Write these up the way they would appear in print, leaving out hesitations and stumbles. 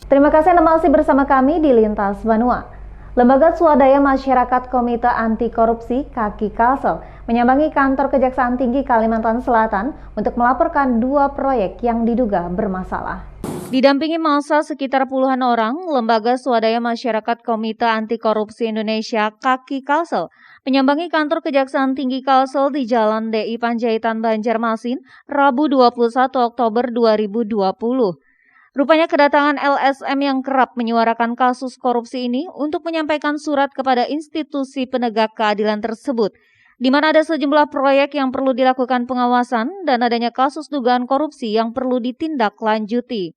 Terima kasih Anda masih bersama kami di Lintas Banua. Lembaga Swadaya Masyarakat Komite Anti Korupsi (KAKI) Kalsel menyambangi kantor Kejaksaan Tinggi Kalimantan Selatan untuk melaporkan 2 proyek yang diduga bermasalah. Didampingi massa sekitar puluhan orang, Lembaga Swadaya Masyarakat Komite Anti Korupsi Indonesia (KAKI) Kalsel menyambangi kantor Kejaksaan Tinggi Kalsel di Jalan DI Panjaitan, Banjarmasin, Rabu 21 Oktober 2020. Rupanya kedatangan LSM yang kerap menyuarakan kasus korupsi ini untuk menyampaikan surat kepada institusi penegak keadilan tersebut, di mana ada sejumlah proyek yang perlu dilakukan pengawasan dan adanya kasus dugaan korupsi yang perlu ditindaklanjuti.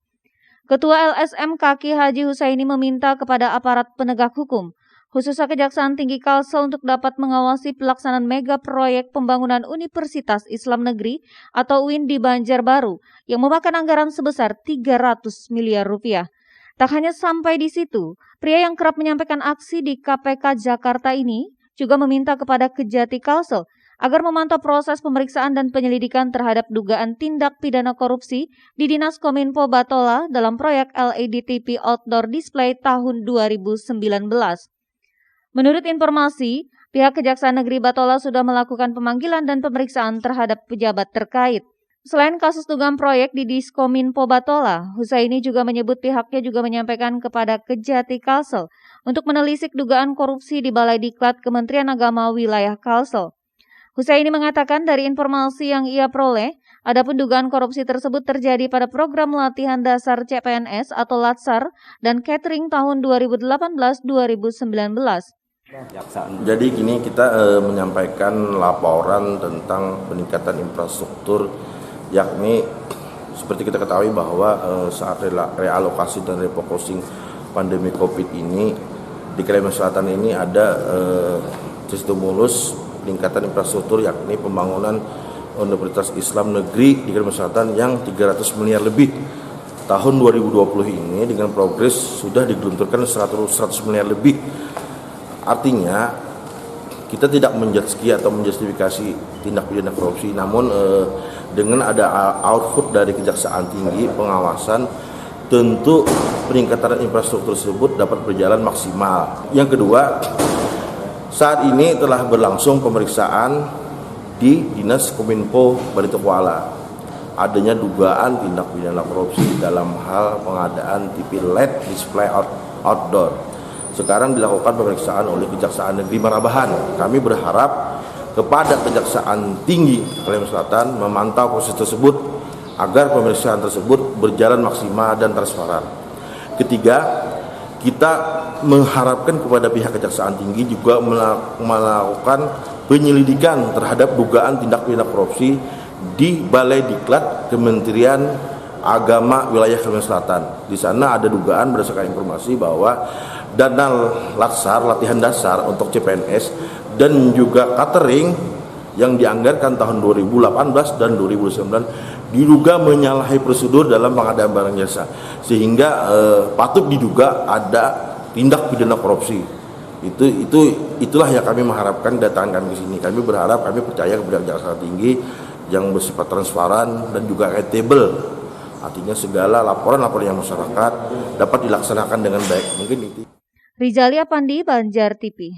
Ketua LSM KAKI Haji Husaini meminta kepada aparat penegak hukum, khususnya Kejaksaan Tinggi Kalsel untuk dapat mengawasi pelaksanaan mega proyek pembangunan Universitas Islam Negeri atau UIN di Banjarbaru yang memakan anggaran sebesar 300 miliar rupiah. Tak hanya sampai di situ, pria yang kerap menyampaikan aksi di KPK Jakarta ini juga meminta kepada Kejati Kalsel agar memantau proses pemeriksaan dan penyelidikan terhadap dugaan tindak pidana korupsi di Dinas Kominfo Batola dalam proyek LED TV Outdoor Display tahun 2019. Menurut informasi, pihak Kejaksaan Negeri Batola sudah melakukan pemanggilan dan pemeriksaan terhadap pejabat terkait. Selain kasus dugaan proyek di Diskominfo Batola, Husaini juga menyebut pihaknya juga menyampaikan kepada Kejati Kalsel untuk menelisik dugaan korupsi di Balai Diklat Kementerian Agama Wilayah Kalsel. Husaini mengatakan dari informasi yang ia peroleh, adapun dugaan korupsi tersebut terjadi pada program latihan dasar CPNS atau Latsar dan catering tahun 2018-2019. Jadi gini, kita menyampaikan laporan tentang peningkatan infrastruktur, yakni seperti kita ketahui bahwa saat realokasi dan refocusing pandemi COVID ini di Kalimantan Selatan ini ada stimulus peningkatan infrastruktur, yakni pembangunan Universitas Islam Negeri di Kalimantan Selatan yang 300 miliar lebih. Tahun 2020 ini dengan progres sudah digelontorkan 100 miliar lebih. Artinya kita tidak menjudge atau menjustifikasi tindak pidana korupsi, namun dengan ada output dari Kejaksaan Tinggi pengawasan, tentu peningkatan infrastruktur tersebut dapat berjalan maksimal. Yang kedua, saat ini telah berlangsung pemeriksaan di Dinas Kominfo Baritokuala. Adanya dugaan tindak pidana korupsi dalam hal pengadaan TV LED display outdoor. Sekarang dilakukan pemeriksaan oleh Kejaksaan Negeri Marabahan. Kami berharap kepada Kejaksaan Tinggi Kalimantan Selatan memantau proses tersebut agar pemeriksaan tersebut berjalan maksimal dan transparan. Ketiga, kita mengharapkan kepada pihak Kejaksaan Tinggi juga melakukan penyelidikan terhadap dugaan tindak pidana korupsi di Balai Diklat Kementerian Agama Wilayah Kalimantan Selatan. Di sana ada dugaan berdasarkan informasi bahwa dana latsar latihan dasar untuk CPNS dan juga catering yang dianggarkan tahun 2018 dan 2019 diduga menyalahi prosedur dalam pengadaan barang jasa, sehingga patut diduga ada tindak pidana korupsi. Itulah yang kami mengharapkan datangan kami ke sini. Kami berharap, kami percaya kepada Kejaksaan Tinggi yang bersifat transparan dan juga akuntabel. Artinya segala laporan-laporan yang masyarakat dapat dilaksanakan dengan baik. Mungkin itu. Rizalia Pandi, Banjar TV.